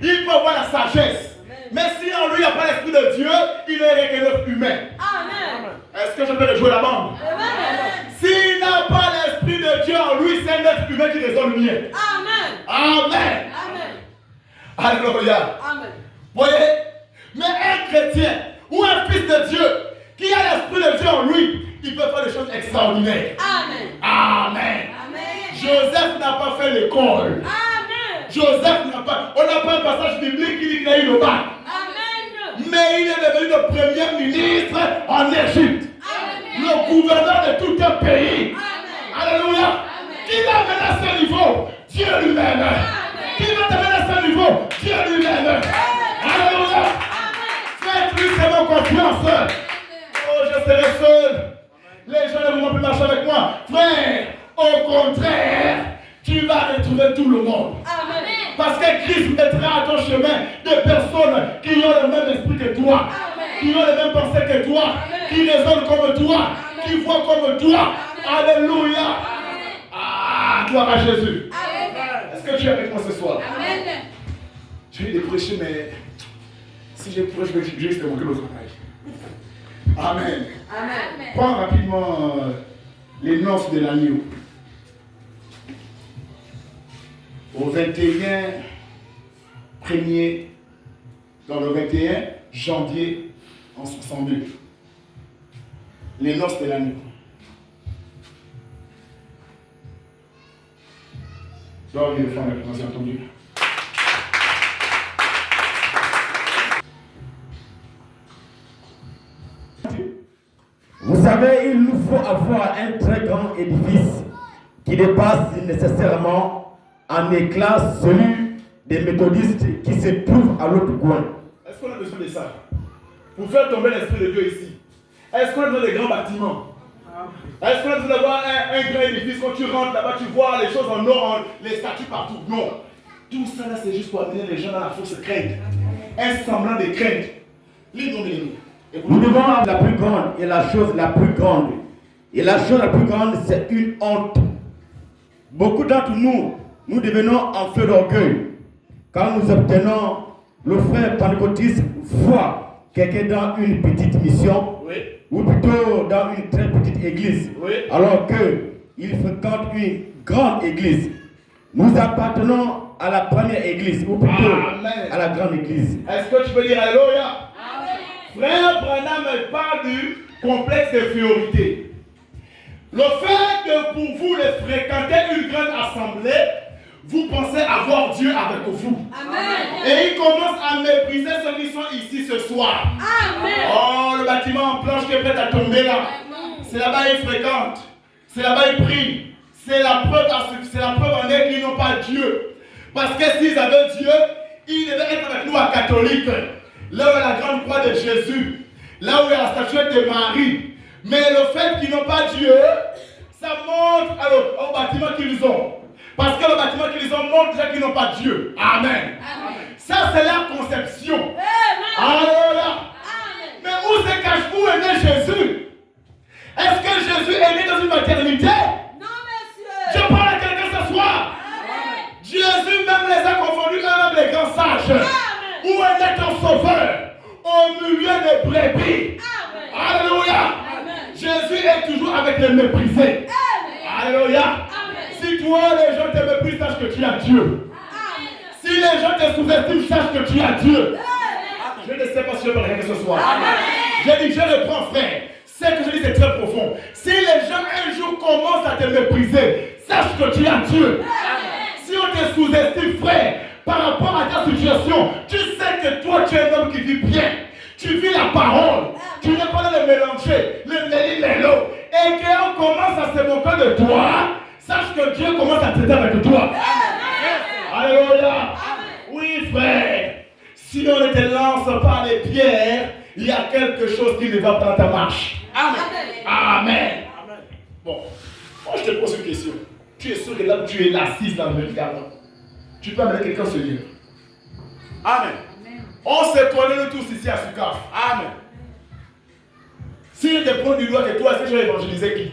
S1: il peut avoir la sagesse. Amen. Mais si en lui il n'y a pas l'esprit de Dieu, il est rien qu'un être humain. Amen. Est-ce que je peux rejouer la bande? Amen. S'il n'a pas l'esprit de Dieu en lui, c'est un être humain qui raisonne mieux. Amen. Amen. Amen. Alléluia. Amen. Vous voyez? Mais un chrétien ou un fils de Dieu qui a l'esprit de Dieu en lui, il peut faire des choses extraordinaires. Amen. Amen. Amen. Joseph n'a pas fait l'école. Amen. Joseph n'a pas. On n'a pas un passage biblique qui dit qu'il a eu le bac. Amen. Mais il est devenu le premier ministre en Égypte. Amen. Le gouverneur de tout un pays. Amen. Alléluia. Amen. Qui va amener à ce niveau? Dieu lui-même. Amen. Qui va t'amener à ce niveau? Dieu lui-même. Alléluia. Faites-lui mon confiance. Oh, je serai seul. Les gens ne vont plus marcher avec moi. Frère, au contraire, tu vas retrouver tout le monde. Amen. Parce que Christ mettra à ton chemin des personnes qui ont le même esprit que toi. Amen. Qui ont les mêmes pensées que toi. Amen. Qui raisonnent comme toi. Amen. Qui voient comme toi. Amen. Alléluia. Amen. Ah, gloire à Jésus. Amen. Est-ce que tu es avec moi ce soir? Amen. Je vais te prêcher, mais si je prêche, je vais juste te manquer le travail. Amen. Amen. Prends rapidement les noces de l'agneau. Au 21 premier, dans le 21 janvier en 62. Les noces de l'agneau. Gloire à Dieu, vous avez entendu.
S2: Vous savez, il nous faut avoir un très grand édifice qui dépasse nécessairement en éclat celui des méthodistes qui se trouvent à l'autre coin.
S1: Est-ce qu'on a besoin de ça? Pour faire tomber l'esprit de Dieu ici. Est-ce qu'on a besoin de grands bâtiments? Est-ce qu'on a besoin d'avoir un grand édifice? Quand tu rentres là-bas, tu vois les choses en or, les statues partout. Non. Tout ça là, c'est juste pour amener les gens dans la fausse crainte. Un semblant de crainte. Lis-nous de l'ennemi.
S2: Nous devons avoir la plus grande et la chose la plus grande. Et la chose la plus grande, c'est une honte. Beaucoup d'entre nous, nous devenons en feu d'orgueil. Quand nous obtenons le frère pentecôtiste voit quelqu'un dans une petite mission, oui, ou plutôt dans une très petite église, oui, alors qu'il fréquente une grande église. Nous appartenons à la première église, ou plutôt Amen, à la grande église.
S1: Est-ce que tu peux dire Alléluia? Frère Branham parle du complexe d'infériorité. Le fait que pour vous de fréquenter une grande assemblée, vous pensez avoir Dieu avec vous.
S3: Amen.
S1: Et il commence à mépriser ceux qui sont ici ce soir.
S3: Amen.
S1: Oh, le bâtiment en planche qui est prêt à tomber là. C'est là-bas ils fréquentent. C'est là-bas ils prient. C'est la preuve en est qu'ils n'ont pas Dieu. Parce que s'ils avaient Dieu, ils devaient être avec nous à catholique. Là où il y a la grande croix de Jésus. Là où il y a la statuette de Marie. Mais le fait qu'ils n'ont pas Dieu, ça montre alors, au bâtiment qu'ils ont. Parce que le bâtiment qu'ils ont montre déjà qu'ils n'ont pas Dieu. Amen.
S3: Amen.
S1: Ça, c'est la conception.
S3: Amen.
S1: Alléluia.
S3: Amen.
S1: Mais où se cache, où est né Jésus? Est-ce que Jésus est né dans une maternité?
S3: Non, monsieur.
S1: Je parle à quelqu'un ce soir.
S3: Amen.
S1: Jésus même les a confondus, eux-mêmes les grands sages.
S3: Amen.
S1: Où est né ton sauveur? Au milieu des brebis.
S3: Amen.
S1: Alléluia.
S3: Amen.
S1: Jésus est toujours avec les méprisés.
S3: Amen.
S1: Alléluia.
S3: Amen.
S1: Si toi, les gens te méprisent, sache que tu as Dieu.
S3: Amen.
S1: Si les gens te sous-estiment, sache que tu as Dieu.
S3: Amen.
S1: Je ne sais pas si je peux rien ce soir.
S3: Amen.
S1: J'ai dit, je reprends, frère. Ce que je dis, c'est très profond. Si les gens un jour commencent à te mépriser, sache que tu as Dieu. Si on te sous-estime, frère, par rapport à ta situation, tu sais que toi, tu es un homme qui vit bien. Tu vis la parole. Tu n'es pas dans le mélanger, le méli-mélo. Et qu'on commence à se moquer de toi, sache que Dieu commence à traiter avec toi. Alléluia. Oui, frère. Si on ne te lance pas les pierres, il y a quelque chose qui ne va pas dans ta marche.
S3: Amen.
S1: Amen. Bon, moi je te pose une question. Tu es sûr que là où tu es assise dans le même cadre, tu peux amener quelqu'un se lire. Amen. On se connaît nous tous ici à Sukaf. Amen. Si je te prends du doigt que toi, est-ce que je vais évangéliser qui?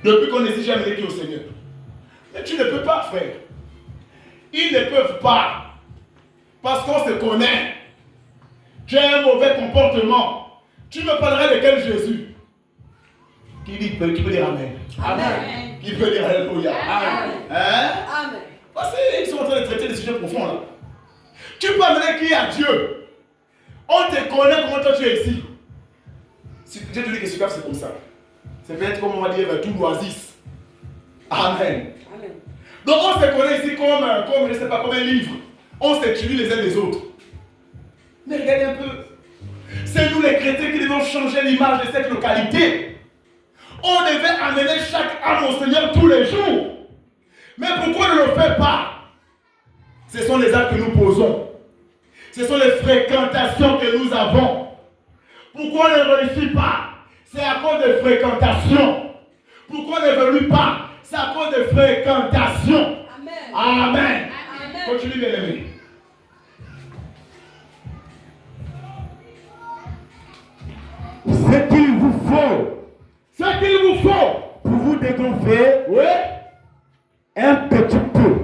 S1: Depuis qu'on est ici, j'ai amené qui au Seigneur? Mais tu ne peux pas, frère. Ils ne peuvent pas. Parce qu'on se connaît. Tu as un mauvais comportement. Tu me parlerais de quel Jésus? Qui peut dire Amen.
S3: Amen.
S1: Qui peut dire Alléluia.
S3: Amen.
S1: Hein?
S3: Amen.
S1: Parce qu'ils sont en train de traiter des sujets profonds là. Tu peux amener qui à Dieu? On te connaît comment toi tu es ici. Si je te dis que ce c'est comme ça. C'est peut-être comme on va dire tout l'oasis. Amen.
S3: Amen.
S1: Donc on se connaît ici comme je ne sais pas, comme un livre. On s'étudie les uns les autres. Mais regardez un peu. C'est nous les chrétiens qui devons changer l'image de cette localité. On devait amener chaque âme au Seigneur tous les jours. Mais pourquoi on ne le fait pas? Ce sont les actes que nous posons. Ce sont les fréquentations que nous avons. Pourquoi on ne réussit pas? C'est à cause de fréquentations. Pourquoi on n'évolue pas? C'est à cause de fréquentations.
S3: Amen.
S1: Amen.
S3: Amen.
S1: Continue, bien aimé.
S2: Ce qu'il vous faut.
S1: Ce qu'il vous faut.
S2: Pour vous dégonfler.
S1: Oui.
S2: Un petit peu.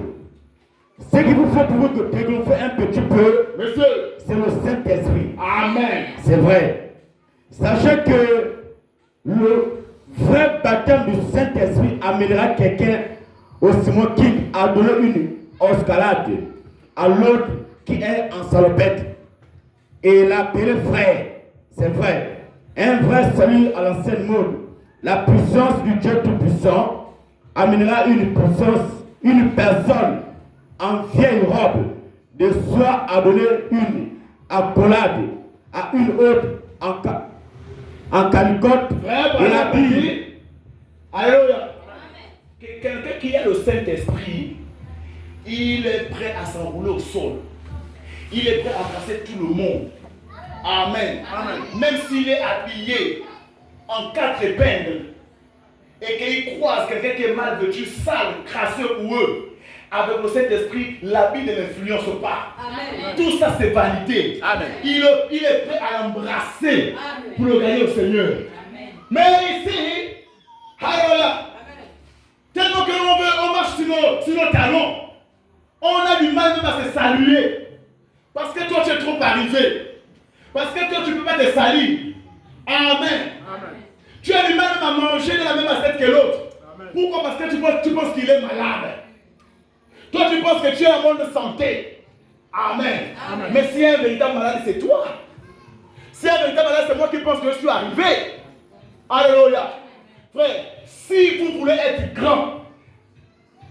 S2: Ce qu'il vous faut pour vous dégonfler un petit peu.
S1: Monsieur.
S2: C'est le Saint-Esprit.
S1: Amen.
S2: C'est vrai. Sachez que le vrai baptême du Saint-Esprit amènera quelqu'un au Simon King à donner une escalade à l'autre qui est en salopette et l'appeler frère. C'est vrai. Un vrai salut à l'ancienne mode. La puissance du Dieu Tout-Puissant amènera une personne en vieille robe de soie à donner une accolade à une autre en calicote et la Bible.
S1: Alléluia. Quelqu'un qui a le Saint-Esprit, il est prêt à s'enrouler au sol. Il est prêt à embrasser tout le monde. Amen. Amen. Même s'il est habillé en 4 épingles et qu'il croise quelqu'un qui est mal vêtu, sale, crasseux ou eux, avec le Saint-Esprit, l'habit ne l'influence pas.
S3: Amen.
S1: Tout ça, c'est validé. Amen. Il est prêt à l'embrasser pour le gagner au Seigneur. Amen. Mais ici, alléluia, tellement qu'on marche sur nos talons, on a du mal même à se saluer. Parce que toi, tu es trop arrivé. Parce que toi, tu ne peux pas te salir. Amen. Amen. Tu as du mal même à manger de la même assiette que l'autre. Pourquoi? Parce que tu penses qu'il est malade. Toi, tu penses que tu es en bonne santé. Amen. Amen. Mais si un véritable malade, c'est toi. Si un véritable malade, c'est moi qui pense que je suis arrivé. Alléluia. Frère, si vous voulez être grand,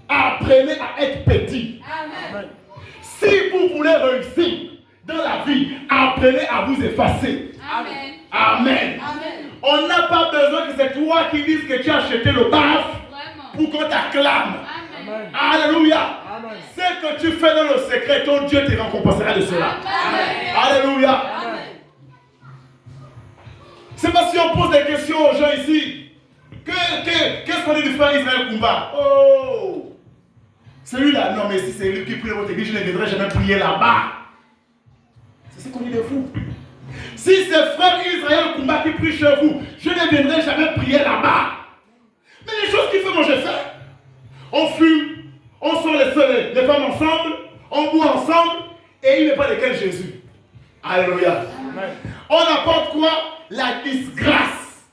S1: apprenez à être petit.
S3: Amen.
S1: Si vous voulez réussir dans la vie, apprenez à vous effacer.
S3: Amen.
S1: Amen.
S3: Amen.
S1: On n'a pas besoin que c'est toi qui dises que tu as acheté le baf
S3: Vraiment.
S1: pour qu'on t'acclame.
S3: Amen.
S1: Alléluia.
S4: Amen.
S1: Ce que tu fais dans le secret, ton Dieu te récompensera de cela.
S3: Amen.
S1: Alléluia.
S3: Amen.
S1: C'est pas si on pose des questions aux gens ici. Qu'est-ce qu'on dit du frère Israël Kumba? Oh! Celui-là, non mais si c'est lui qui prie dans votre église, je ne viendrai jamais prier là-bas. C'est ce qu'on dit de vous. Si c'est frère Israël Kumba qui prie chez vous, je ne viendrai jamais prier là-bas. Mais les choses qu'il fait, moi je fais. On fume, on sort les femmes ensemble, on boit ensemble, et il n'est pas lesquels Jésus. Alléluia.
S4: Amen.
S1: On apporte quoi? La disgrâce.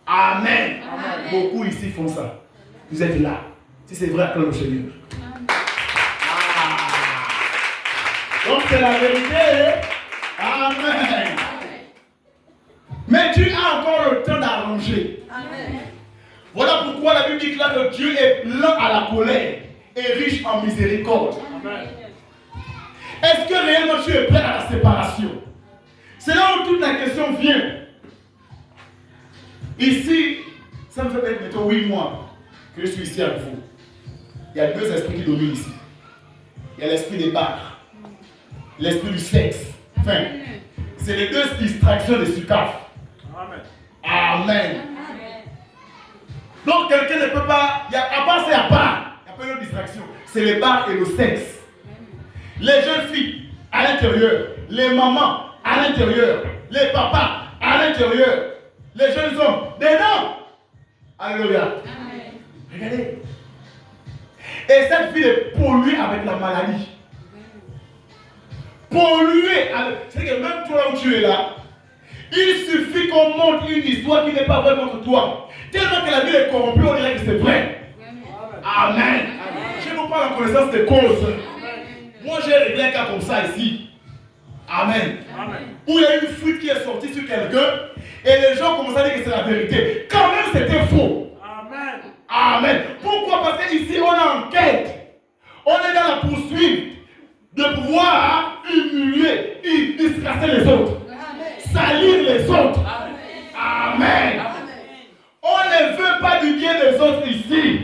S1: Amen.
S3: Amen.
S1: Beaucoup ici font ça. Vous êtes là. Si c'est vrai, acclame le Seigneur. Donc c'est la vérité. Amen. Mais tu as encore le temps d'arranger.
S3: Amen.
S1: Voilà pourquoi la Bible dit là que Dieu est lent à la colère et riche en miséricorde.
S4: Amen.
S1: Est-ce que réellement tu es prêt à la séparation? C'est là où toute la question vient. Ici, ça me fait peut-être bientôt 8 mois que je suis ici avec vous. Il y a 2 esprits qui dominent ici. Il y a l'esprit des bars, l'esprit du sexe. Enfin, c'est les 2 distractions de Sukaf.
S4: Amen.
S1: Amen. Donc quelqu'un ne peut pas, à part c'est à part, il n'y a pas d'autre distraction. C'est les bars et le sexe. Les jeunes filles à l'intérieur, les mamans à l'intérieur, les papas à l'intérieur, les jeunes hommes dedans. Alléluia. Regardez. Et cette fille est polluée avec la maladie. Polluée avec. C'est que même toi où tu es là, il suffit qu'on monte une histoire qui n'est pas vraie contre toi. Tellement que la vie est corrompue, on dirait que c'est vrai. Amen. Je vous parle en connaissance des causes. Moi j'ai réglé un cas comme ça ici. Amen.
S4: Amen.
S1: Où il y a une fuite qui est sortie sur quelqu'un et les gens commencent à dire que c'est la vérité. Quand même c'était faux.
S4: Amen.
S1: Amen. Pourquoi? Parce qu'ici on est en quête. On est dans la poursuite de pouvoir humilier, disgracer les autres. Salir les autres. Amen. On ne veut pas du bien des autres ici.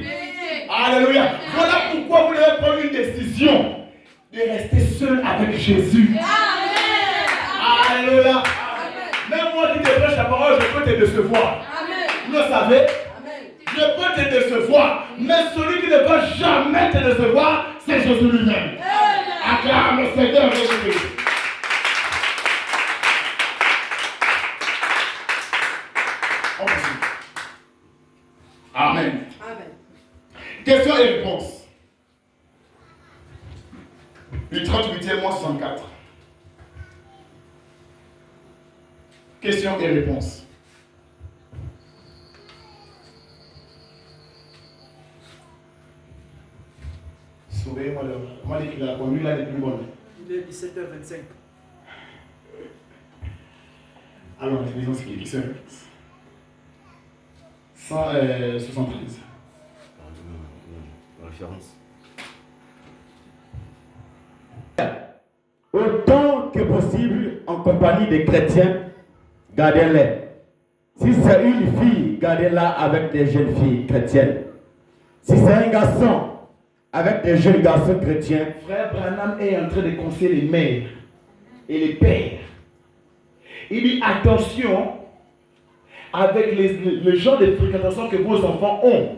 S1: Alléluia. Voilà pourquoi vous devez prendre une décision de rester seul avec Jésus. Alléluia. Même moi qui te prêche la parole, je peux te décevoir. Vous le savez? Je peux te décevoir. Mais celui qui ne va jamais te décevoir, c'est Jésus lui-même. Acclame le Seigneur Jésus. Amen. Question et réponse. Du 38e mois 64. Question et réponse. Sauvez-moi le. On m'a dit qu'il a conduit là les plus bonnes.
S4: Il est 17h25.
S1: Alors, les maisons, c'est qui se 173.
S2: Référence. Autant que possible, en compagnie des chrétiens, gardez-les. Si c'est une fille, gardez-la avec des jeunes filles chrétiennes. Si c'est un garçon, avec des jeunes garçons chrétiens.
S1: Frère Branham est en train de conseiller les mères et les pères. Il dit attention avec le genre de fréquentation que vos enfants ont.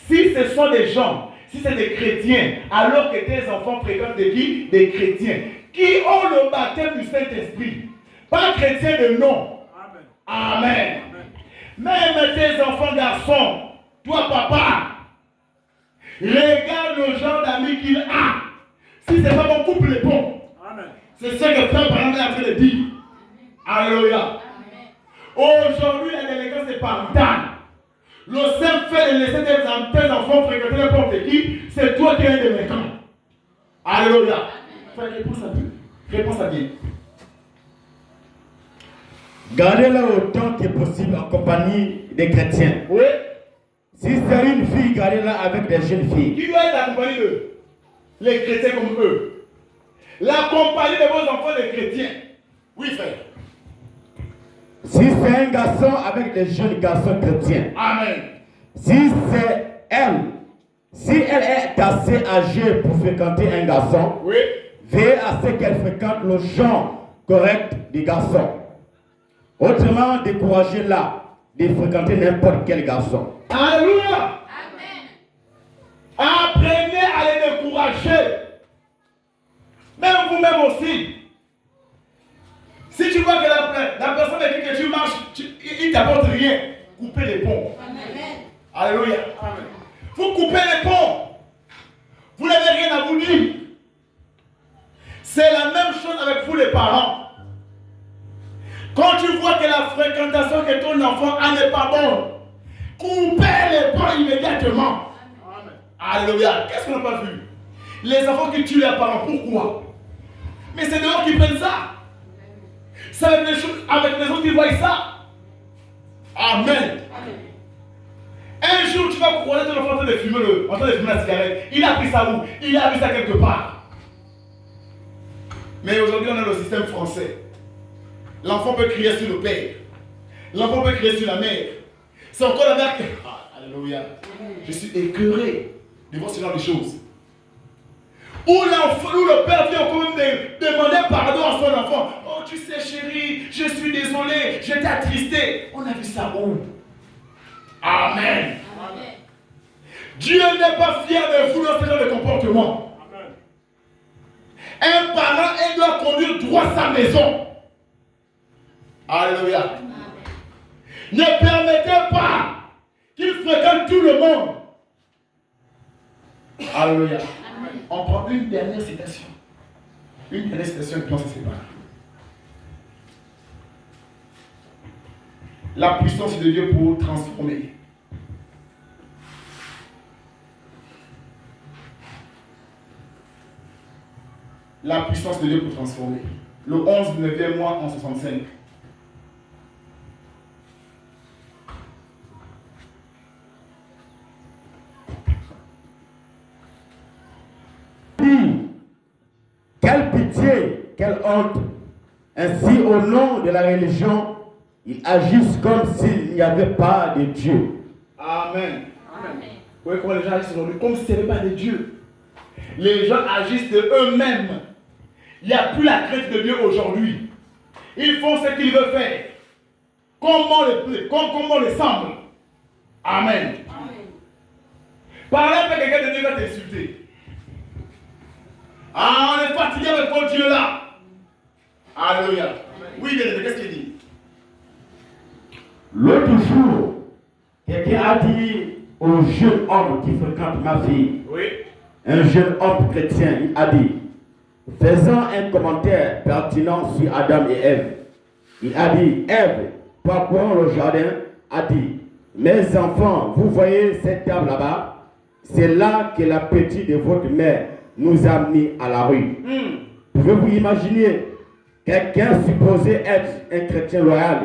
S1: Si ce sont des gens, si c'est des chrétiens, alors que tes enfants fréquentent de qui? Des chrétiens qui ont le baptême du Saint-Esprit. Pas chrétiens de nom.
S4: Amen.
S1: Amen. Même tes enfants garçons, toi papa, regarde le genre d'amis qu'il a. Si c'est pas mon couple est bon.
S4: Amen.
S1: C'est ce que frère Branham est en train de dire. Alléluia. Aujourd'hui, la délinquance est parentale. Le simple fait de laisser tes enfants fréquenter n'importe qui, c'est toi qui es un délinquant. Alléluia. Frère, réponse à Dieu. Réponse à Dieu.
S2: Gardez-la autant que possible en compagnie des chrétiens.
S1: Oui.
S2: Si c'est une fille, gardez-la avec des jeunes filles.
S1: Qui doit être accompagné d'eux? Les chrétiens comme eux. La compagnie de vos enfants, les chrétiens. Oui, frère.
S2: Si c'est un garçon, avec des jeunes garçons chrétiens.
S1: Amen.
S2: Si c'est elle, si elle est assez âgée pour fréquenter un garçon,
S1: Oui.
S2: veillez à ce qu'elle fréquente le genre correct des garçons. Autrement, découragez-la de fréquenter n'importe quel garçon.
S1: Alléluia. Apprenez à les décourager. Même vous-même aussi. Si tu vois que la personne avec qui tu marches, il ne t'apporte rien, coupez les ponts.
S3: Amen.
S1: Alléluia. Vous coupez les ponts. Vous n'avez rien à vous dire. C'est la même chose avec vous les parents. Quand tu vois que la fréquentation que ton enfant a n'est pas bonne, coupez les ponts immédiatement. Alléluia. Qu'est-ce qu'on n'a pas vu? Les enfants qui tuent leurs parents, pourquoi? Mais c'est dehors qui prennent ça. C'est avec les autres qui voient ça. Amen. Un jour, tu vas croiser ton enfant en train de fumer la cigarette. Il a pris ça où? Il a vu ça quelque part. Mais aujourd'hui, on a le système français. L'enfant peut crier sur le père. L'enfant peut crier sur la mère. C'est encore la mère qui... Alléluia. Je suis écœuré de voir ce genre de choses. Où le père vient quand même demander pardon à son enfant. Oh, tu sais, chérie, je suis désolé, je t'ai attristé. On a vu ça où? Amen. Amen. Dieu n'est pas fier de vous dans ce genre de comportement. Amen. Un parent, il doit conduire droit sa maison. Alléluia. Amen. Ne permettez pas qu'il fréquente tout le monde. Alléluia. Amen. On prend une dernière citation. Une dernière citation et puis on se sépare. La puissance de Dieu pour transformer. La puissance de Dieu pour transformer. Le 11 du 9e mois en 65.
S2: Quelle pitié, quelle honte. Ainsi, au nom de la religion, ils agissent comme s'il n'y avait pas de Dieu.
S1: Amen. Amen. Vous voyez comment les gens agissent aujourd'hui? Comme s'il n'y avait pas de Dieu. Les gens agissent de eux-mêmes. Il n'y a plus la crainte de Dieu aujourd'hui. Ils font ce qu'ils veulent faire. Comment les semble. Amen. Amen. Parler avec quelqu'un de Dieu va t'insulter. Ah, on est fatigué avec ton Dieu là. Alléluia. Oui, qu'est-ce qu'il dit?
S2: L'autre jour, quelqu'un a dit au jeune homme qui fréquente ma fille,
S1: oui.
S2: Un jeune homme chrétien, il a dit, faisant un commentaire pertinent sur Adam et Ève, il a dit, Ève, parcourant le jardin, a dit, mes enfants, vous voyez cette table là-bas? C'est là que la petite de votre mère nous a mis à la rue. Pouvez-vous imaginer quelqu'un supposé être un chrétien loyal,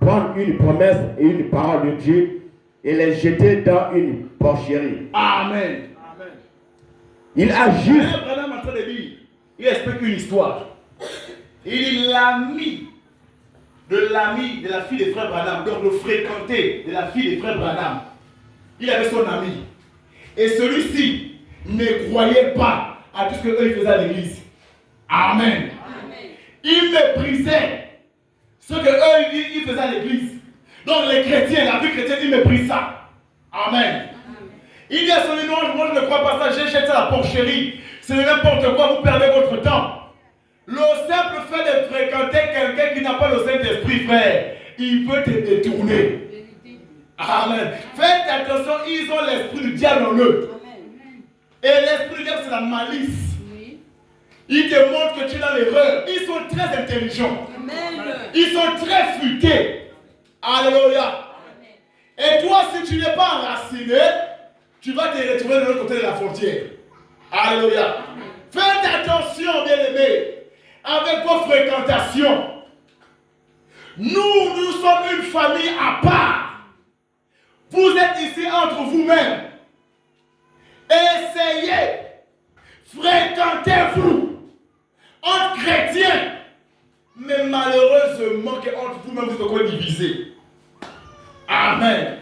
S2: prendre une promesse et une parole de Dieu et les jeter dans une porcherie?
S1: Amen.
S2: Il agit.
S1: Il explique une histoire. Il l'ami de la fille de frère Branham, donc le fréquenté de la fille de frère Branham. Il avait son ami. Et celui-ci ne croyait pas à tout ce qu'eux faisaient à l'église. Amen. Amen. Il méprisait ce qu'eux ils faisaient à l'église. Donc les chrétiens, la vie chrétienne, ils méprisent ça. Amen. Il dit à son ami, non, moi je ne crois pas ça, j'ai jeté la porcherie. C'est n'importe quoi, vous perdez votre temps. Le simple fait de fréquenter quelqu'un qui n'a pas le Saint-Esprit, frère, il peut te détourner. Amen. Faites attention, ils ont l'esprit du diable en eux. Et l'esprit du diable, c'est la malice. Ils te montrent que tu es dans l'erreur. Ils sont très intelligents. Ils sont très futés. Alléluia. Et toi, si tu n'es pas enraciné, tu vas te retrouver de l'autre côté de la frontière. Alléluia. Faites attention, bien-aimés, avec vos fréquentations. Nous sommes une famille à part. Vous êtes ici entre vous-mêmes. Essayez, fréquentez-vous entre chrétiens. Mais malheureusement qu'entre vous-même, vous êtes encore divisés. Amen.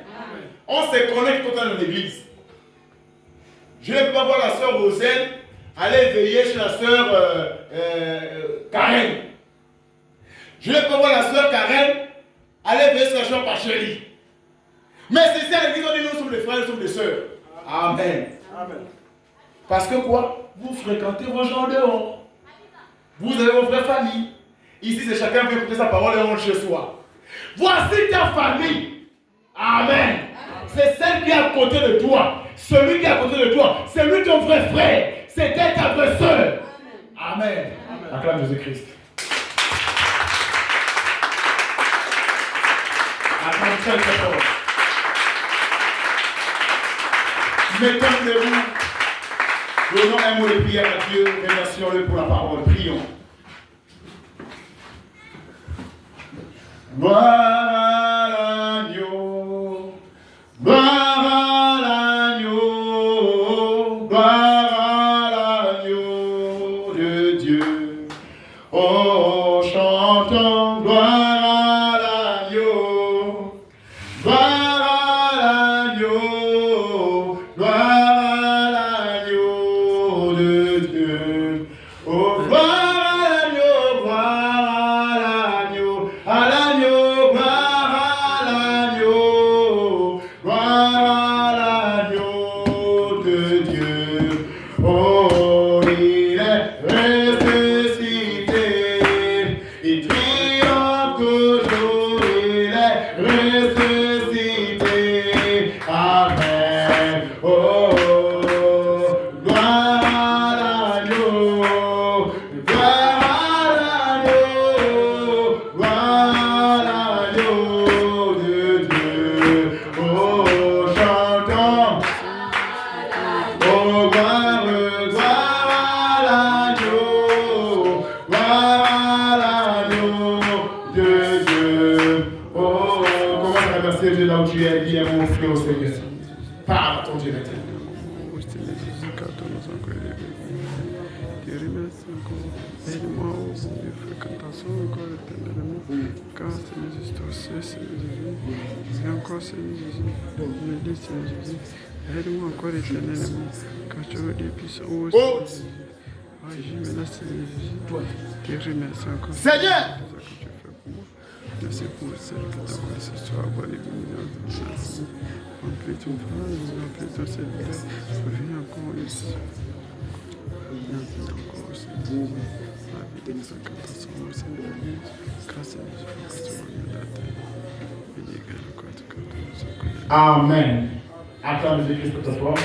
S1: On se connecte tout dans l'église. Je ne peux pas voir la sœur Roselle aller veiller chez la sœur Karen. Je ne peux pas voir la sœur Karen aller veiller chez la sœur Pachélie. Mais c'est ça l'église, on dit nous sommes des frères, nous sommes des sœurs. Amen.
S4: Amen.
S1: Parce que quoi? Vous fréquentez vos gens dehors. Vous avez vos vraies familles. Ici, c'est chacun veut écouter sa parole et rentre chez soi. Voici ta famille. Amen. C'est celle qui est à côté de toi. Celui qui est à côté de toi, c'est lui ton vrai frère. C'est elle ta vraie soeur. Amen. Acclame Jésus-Christ. Acclame très très fort. Mettons-nous. Donnons un mot de prière à Dieu. Remercions-le pour la parole. Prions. Gloire à l'agneau, gloire à l'agneau, gloire à l'agneau de Dieu. Oh, chantons gloire à l'agneau, gloire à l'agneau, gloire à l'agneau de Dieu. Oh, gloire.
S5: Aide-moi encore éternellement, car tu as des puissants. Je remercie encore.
S1: Seigneur!
S5: Merci pour celle que tu as envoyée ce soir. Remplis ton frère, remplis ton serviteur. Reviens encore ici. Viens encore aussi. La vie de fréquentation au sein de l'église. Grâce à Dieu, fréquentation de la terre.
S1: Amen. Acclame Jésus-Christ pour ce soir.